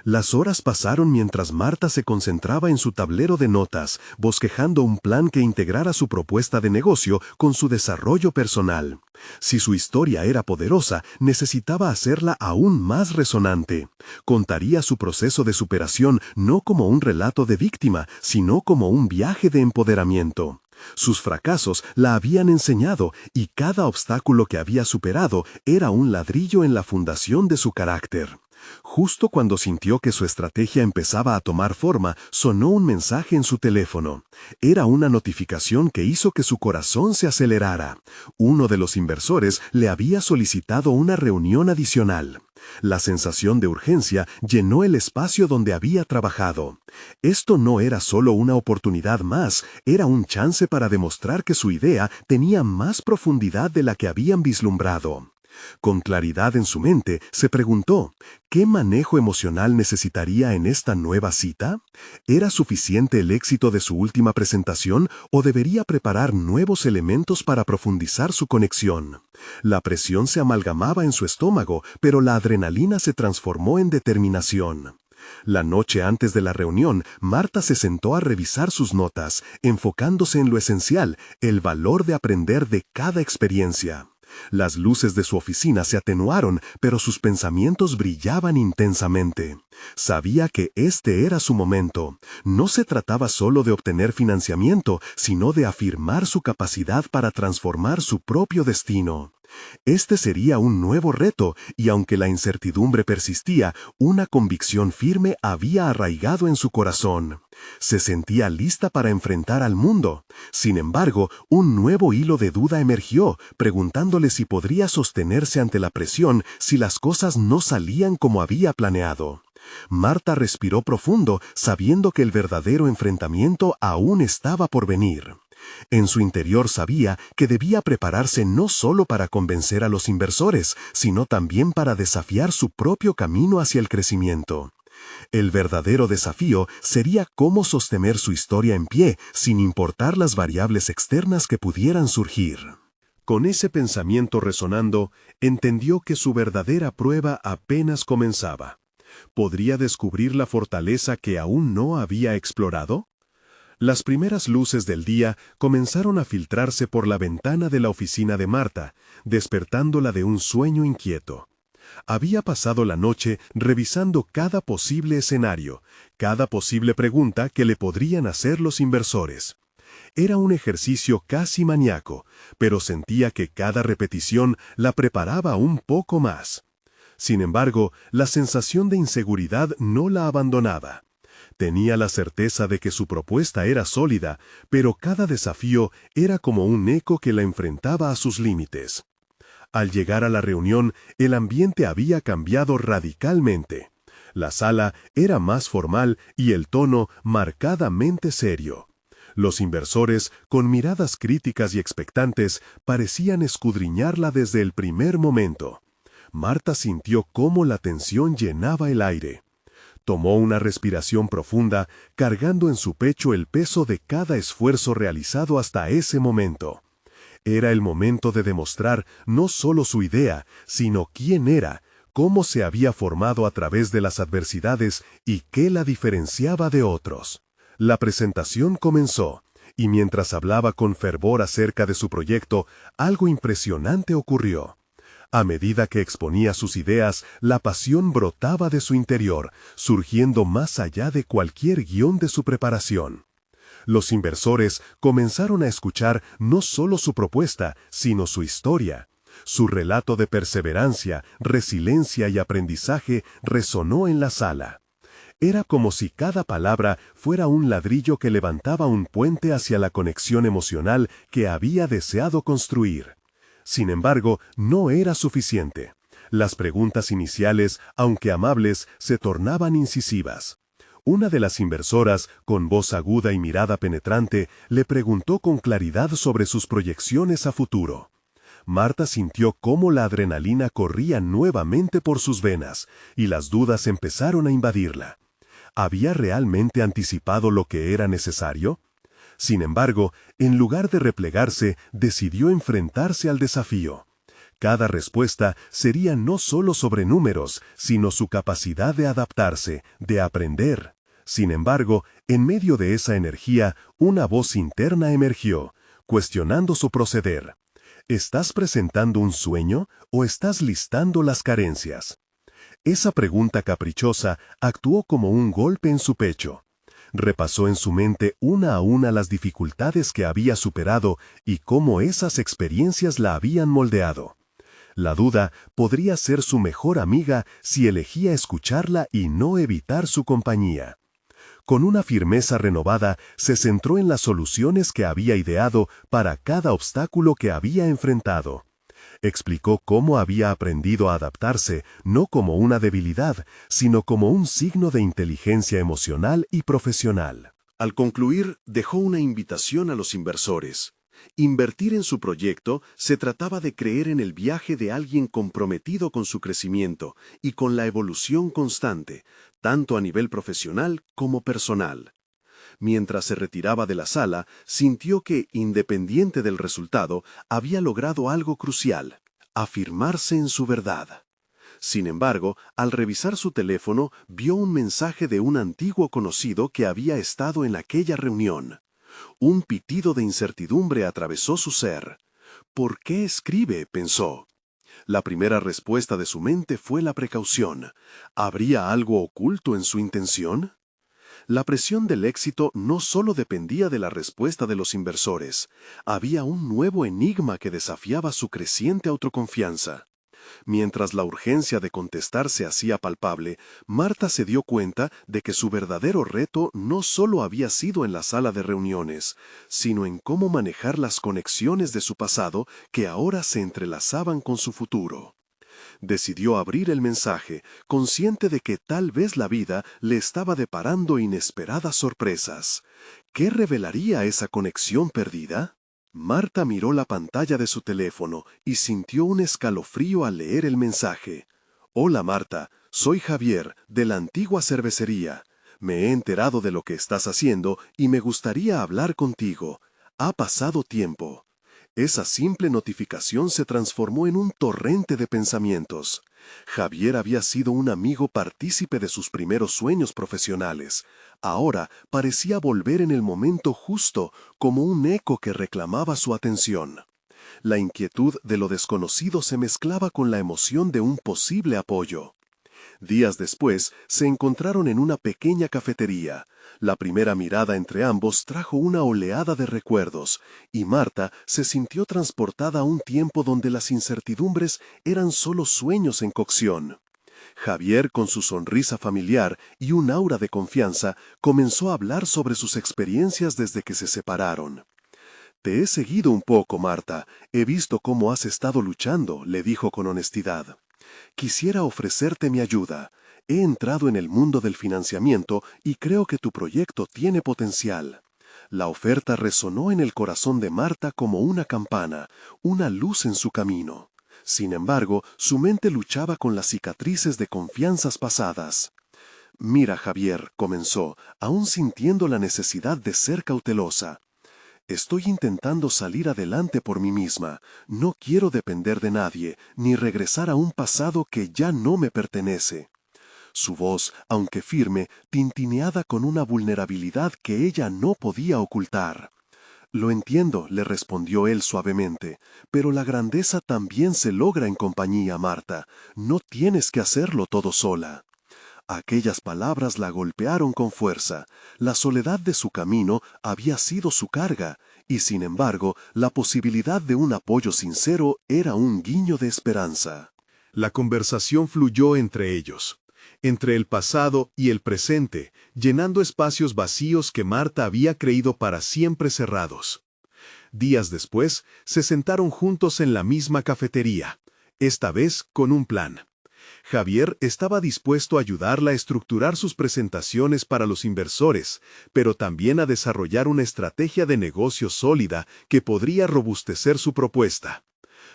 Las horas pasaron mientras Marta se concentraba en su tablero de notas, bosquejando un plan que integrara su propuesta de negocio con su desarrollo personal. Si su historia era poderosa, necesitaba hacerla aún más resonante. Contaría su proceso de superación no como un relato de víctima, sino como un viaje de empoderamiento. Sus fracasos la habían enseñado y cada obstáculo que había superado era un ladrillo en la fundación de su carácter. Justo cuando sintió que su estrategia empezaba a tomar forma, sonó un mensaje en su teléfono. Era una notificación que hizo que su corazón se acelerara. Uno de los inversores le había solicitado una reunión adicional. La sensación de urgencia llenó el espacio donde había trabajado. Esto no era solo una oportunidad más, era un chance para demostrar que su idea tenía más profundidad de la que habían vislumbrado. Con claridad en su mente, se preguntó, ¿qué manejo emocional necesitaría en esta nueva cita? ¿Era suficiente el éxito de su última presentación o debería preparar nuevos elementos para profundizar su conexión? La presión se amalgamaba en su estómago, pero la adrenalina se transformó en determinación. La noche antes de la reunión, Marta se sentó a revisar sus notas, enfocándose en lo esencial, el valor de aprender de cada experiencia. Las luces de su oficina se atenuaron, pero sus pensamientos brillaban intensamente. Sabía que este era su momento. No se trataba solo de obtener financiamiento, sino de afirmar su capacidad para transformar su propio destino. Este sería un nuevo reto, y aunque la incertidumbre persistía, una convicción firme había arraigado en su corazón. Se sentía lista para enfrentar al mundo. Sin embargo, un nuevo hilo de duda emergió, preguntándole si podría sostenerse ante la presión si las cosas no salían como había planeado. Marta respiró profundo, sabiendo que el verdadero enfrentamiento aún estaba por venir. En su interior sabía que debía prepararse no solo para convencer a los inversores, sino también para desafiar su propio camino hacia el crecimiento. El verdadero desafío sería cómo sostener su historia en pie, sin importar las variables externas que pudieran surgir. Con ese pensamiento resonando, entendió que su verdadera prueba apenas comenzaba. ¿Podría descubrir la fortaleza que aún no había explorado? Las primeras luces del día comenzaron a filtrarse por la ventana de la oficina de Marta, despertándola de un sueño inquieto. Había pasado la noche revisando cada posible escenario, cada posible pregunta que le podrían hacer los inversores. Era un ejercicio casi maníaco, pero sentía que cada repetición la preparaba un poco más. Sin embargo, la sensación de inseguridad no la abandonaba. Tenía la certeza de que su propuesta era sólida, pero cada desafío era como un eco que la enfrentaba a sus límites. Al llegar a la reunión, el ambiente había cambiado radicalmente. La sala era más formal y el tono marcadamente serio. Los inversores, con miradas críticas y expectantes, parecían escudriñarla desde el primer momento. Marta sintió cómo la tensión llenaba el aire. Tomó una respiración profunda, cargando en su pecho el peso de cada esfuerzo realizado hasta ese momento. Era el momento de demostrar no solo su idea, sino quién era, cómo se había formado a través de las adversidades y qué la diferenciaba de otros. La presentación comenzó, y mientras hablaba con fervor acerca de su proyecto, algo impresionante ocurrió. A medida que exponía sus ideas, la pasión brotaba de su interior, surgiendo más allá de cualquier guión de su preparación. Los inversores comenzaron a escuchar no solo su propuesta, sino su historia. Su relato de perseverancia, resiliencia y aprendizaje resonó en la sala. Era como si cada palabra fuera un ladrillo que levantaba un puente hacia la conexión emocional que había deseado construir. Sin embargo, no era suficiente. Las preguntas iniciales, aunque amables, se tornaban incisivas. Una de las inversoras, con voz aguda y mirada penetrante, le preguntó con claridad sobre sus proyecciones a futuro. Marta sintió cómo la adrenalina corría nuevamente por sus venas, y las dudas empezaron a invadirla. ¿Había realmente anticipado lo que era necesario? Sin embargo, en lugar de replegarse, decidió enfrentarse al desafío. Cada respuesta sería no solo sobre números, sino su capacidad de adaptarse, de aprender. Sin embargo, en medio de esa energía, una voz interna emergió, cuestionando su proceder. ¿Estás presentando un sueño o estás listando las carencias? Esa pregunta caprichosa actuó como un golpe en su pecho. Repasó en su mente una a una las dificultades que había superado y cómo esas experiencias la habían moldeado. La duda podría ser su mejor amiga si elegía escucharla y no evitar su compañía. Con una firmeza renovada, se centró en las soluciones que había ideado para cada obstáculo que había enfrentado. Explicó cómo había aprendido a adaptarse, no como una debilidad, sino como un signo de inteligencia emocional y profesional. Al concluir, dejó una invitación a los inversores. Invertir en su proyecto se trataba de creer en el viaje de alguien comprometido con su crecimiento y con la evolución constante, tanto a nivel profesional como personal. Mientras se retiraba de la sala, sintió que, independiente del resultado, había logrado algo crucial: afirmarse en su verdad. Sin embargo, al revisar su teléfono, vio un mensaje de un antiguo conocido que había estado en aquella reunión. Un pitido de incertidumbre atravesó su ser. ¿Por qué escribe?, pensó. La primera respuesta de su mente fue la precaución. ¿Habría algo oculto en su intención? La presión del éxito no solo dependía de la respuesta de los inversores. Había un nuevo enigma que desafiaba su creciente autoconfianza. Mientras la urgencia de contestar se hacía palpable, Marta se dio cuenta de que su verdadero reto no solo había sido en la sala de reuniones, sino en cómo manejar las conexiones de su pasado que ahora se entrelazaban con su futuro. Decidió abrir el mensaje, consciente de que tal vez la vida le estaba deparando inesperadas sorpresas. ¿Qué revelaría esa conexión perdida? Marta miró la pantalla de su teléfono y sintió un escalofrío al leer el mensaje. «Hola Marta, soy Javier, de la antigua cervecería. Me he enterado de lo que estás haciendo y me gustaría hablar contigo. Ha pasado tiempo». Esa simple notificación se transformó en un torrente de pensamientos. Javier había sido un amigo partícipe de sus primeros sueños profesionales. Ahora parecía volver en el momento justo, como un eco que reclamaba su atención. La inquietud de lo desconocido se mezclaba con la emoción de un posible apoyo. Días después, se encontraron en una pequeña cafetería. La primera mirada entre ambos trajo una oleada de recuerdos, y Marta se sintió transportada a un tiempo donde las incertidumbres eran solo sueños en cocción. Javier, con su sonrisa familiar y un aura de confianza, comenzó a hablar sobre sus experiencias desde que se separaron. «Te he seguido un poco, Marta. He visto cómo has estado luchando», le dijo con honestidad. «Quisiera ofrecerte mi ayuda. He entrado en el mundo del financiamiento y creo que tu proyecto tiene potencial». La oferta resonó en el corazón de Marta como una campana, una luz en su camino. Sin embargo, su mente luchaba con las cicatrices de confianzas pasadas. «Mira, Javier», comenzó, aún sintiendo la necesidad de ser cautelosa. «Estoy intentando salir adelante por mí misma. No quiero depender de nadie, ni regresar a un pasado que ya no me pertenece». Su voz, aunque firme, tintineaba con una vulnerabilidad que ella no podía ocultar. «Lo entiendo», le respondió él suavemente, «pero la grandeza también se logra en compañía, Marta. No tienes que hacerlo todo sola». Aquellas palabras la golpearon con fuerza. La soledad de su camino había sido su carga, y sin embargo, la posibilidad de un apoyo sincero era un guiño de esperanza. La conversación fluyó entre ellos, entre el pasado y el presente, llenando espacios vacíos que Marta había creído para siempre cerrados. Días después, se sentaron juntos en la misma cafetería, esta vez con un plan. Javier estaba dispuesto a ayudarla a estructurar sus presentaciones para los inversores, pero también a desarrollar una estrategia de negocio sólida que podría robustecer su propuesta.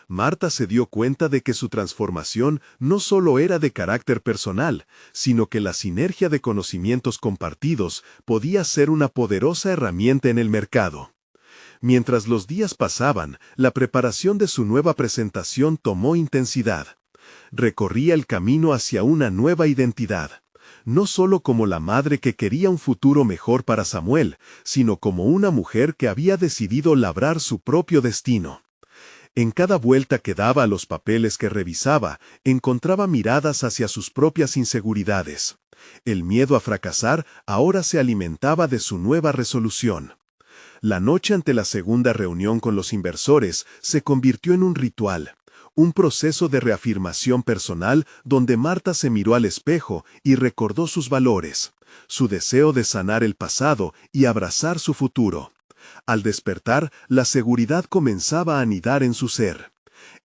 Marta se dio cuenta de que su transformación no solo era de carácter personal, sino que la sinergia de conocimientos compartidos podía ser una poderosa herramienta en el mercado. Mientras los días pasaban, la preparación de su nueva presentación tomó intensidad. Recorría el camino hacia una nueva identidad, no solo como la madre que quería un futuro mejor para Samuel, sino como una mujer que había decidido labrar su propio destino. En cada vuelta que daba a los papeles que revisaba, encontraba miradas hacia sus propias inseguridades. El miedo a fracasar ahora se alimentaba de su nueva resolución. La noche ante la segunda reunión con los inversores se convirtió en un ritual, un proceso de reafirmación personal donde Marta se miró al espejo y recordó sus valores, su deseo de sanar el pasado y abrazar su futuro. Al despertar, la seguridad comenzaba a anidar en su ser.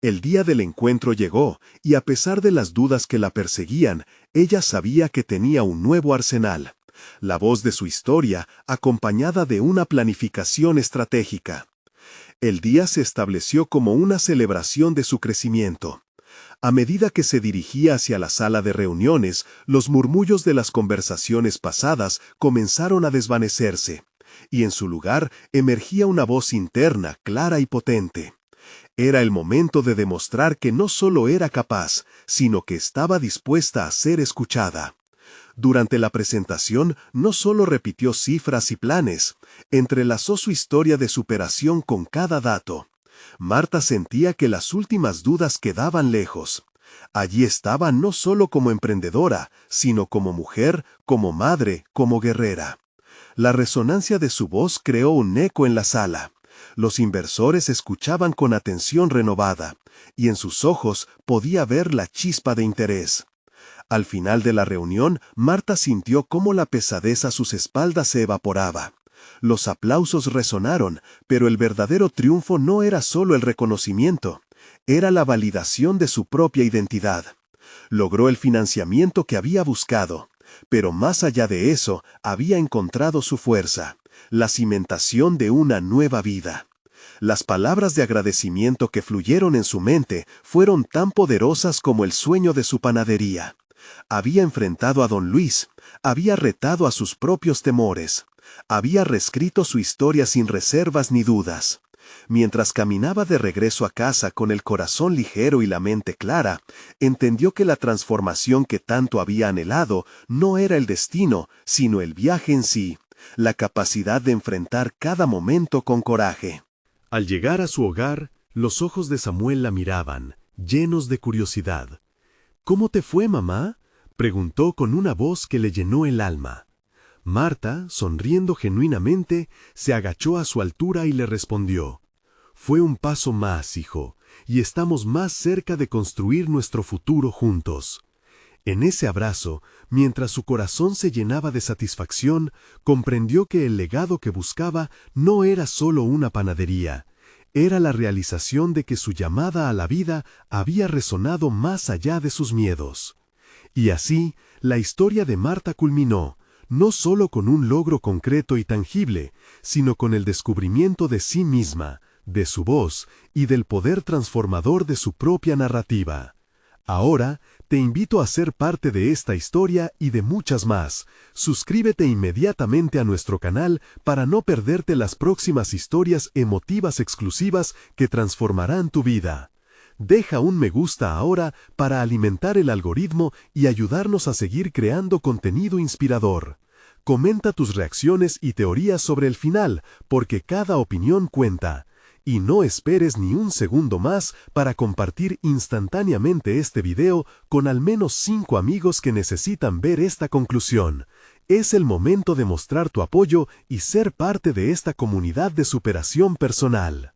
El día del encuentro llegó, y a pesar de las dudas que la perseguían, ella sabía que tenía un nuevo arsenal, la voz de su historia acompañada de una planificación estratégica. El día se estableció como una celebración de su crecimiento. A medida que se dirigía hacia la sala de reuniones, los murmullos de las conversaciones pasadas comenzaron a desvanecerse, y en su lugar emergía una voz interna, clara y potente. Era el momento de demostrar que no solo era capaz, sino que estaba dispuesta a ser escuchada. Durante la presentación, no solo repitió cifras y planes, entrelazó su historia de superación con cada dato. Marta sentía que las últimas dudas quedaban lejos. Allí estaba no solo como emprendedora, sino como mujer, como madre, como guerrera. La resonancia de su voz creó un eco en la sala. Los inversores escuchaban con atención renovada, y en sus ojos podía ver la chispa de interés. Al final de la reunión, Marta sintió cómo la pesadez a sus espaldas se evaporaba. Los aplausos resonaron, pero el verdadero triunfo no era solo el reconocimiento, era la validación de su propia identidad. Logró el financiamiento que había buscado, pero más allá de eso, había encontrado su fuerza, la cimentación de una nueva vida. Las palabras de agradecimiento que fluyeron en su mente fueron tan poderosas como el sueño de su panadería. Había enfrentado a don Luis, había retado a sus propios temores, había reescrito su historia sin reservas ni dudas. Mientras caminaba de regreso a casa con el corazón ligero y la mente clara, entendió que la transformación que tanto había anhelado no era el destino, sino el viaje en sí, la capacidad de enfrentar cada momento con coraje. Al llegar a su hogar, los ojos de Samuel la miraban, llenos de curiosidad. «¿Cómo te fue, mamá?», preguntó con una voz que le llenó el alma. Marta, sonriendo genuinamente, se agachó a su altura y le respondió: «Fue un paso más, hijo, y estamos más cerca de construir nuestro futuro juntos». En ese abrazo, mientras su corazón se llenaba de satisfacción, comprendió que el legado que buscaba no era solo una panadería, era la realización de que su llamada a la vida había resonado más allá de sus miedos. Y así, la historia de Marta culminó, no solo con un logro concreto y tangible, sino con el descubrimiento de sí misma, de su voz y del poder transformador de su propia narrativa. Ahora, te invito a ser parte de esta historia y de muchas más. Suscríbete inmediatamente a nuestro canal para no perderte las próximas historias emotivas exclusivas que transformarán tu vida. Deja un me gusta ahora para alimentar el algoritmo y ayudarnos a seguir creando contenido inspirador. Comenta tus reacciones y teorías sobre el final, porque cada opinión cuenta. Y no esperes ni un segundo más para compartir instantáneamente este video con al menos 5 amigos que necesitan ver esta conclusión. Es el momento de mostrar tu apoyo y ser parte de esta comunidad de superación personal.